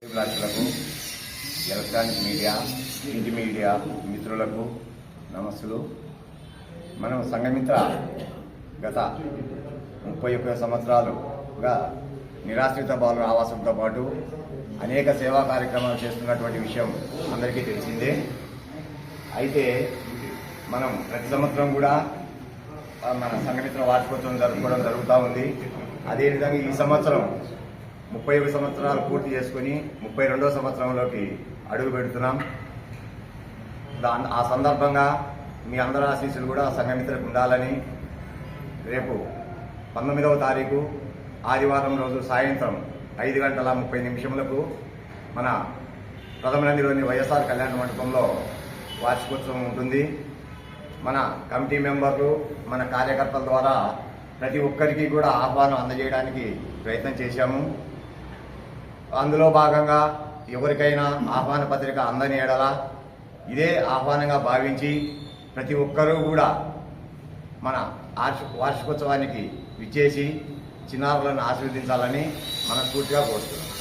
అభిలాషులకు, electronic media, print media మిత్రులకు నమస్సులు. మనం సంఘమిత్ర గత 31 సంవత్సరాలుగా నిరాశ్రిత బాలుర ఆవాసంతో పాటు అనేక సేవా కార్యక్రమాలు చేస్తున్నటువంటి విషయం అందరికీ తెలిసిందే. అయితే మనం ప్రతి సంవత్సరం కూడా మన సంఘమిత్ర వార్షికోత్సవం జరుపుకోవడం జరుగుతూ ఉంది. అదేవిధంగా ఈ సంవత్సరం 31 సంవత్సరాలు పూర్తి చేసుకుని 32వ సంవత్సరంలోకి అడుగు పెడుతున్నాం. ఆ సందర్భంగా మీ అందరి ఆశీస్సులు కూడా సంఘమిత్రకు ఉండాలని రేపు 19వ తారీఖు ఆదివారం రోజు సాయంత్రం 5:30 మన ప్రథమ నందిలోని వైఎస్ఆర్ కళ్యాణ మండపంలో వార్షికోత్సవం ఉంటుంది. మన కమిటీ మెంబర్లు, మన కార్యకర్తల ద్వారా ప్రతి ఒక్కరికి కూడా ఆహ్వానం అందజేయడానికి ప్రయత్నం చేశాము. అందులో భాగంగా ఎవరికైనా ఆహ్వాన పత్రిక అందని ఎడల ఇదే ఆహ్వానంగా భావించి ప్రతి ఒక్కరూ కూడా మన వార్షికోత్సవానికి విచ్చేసి చిన్నారులను ఆశీర్వదించాలని మనస్ఫూర్తిగా కోరుతున్నాం.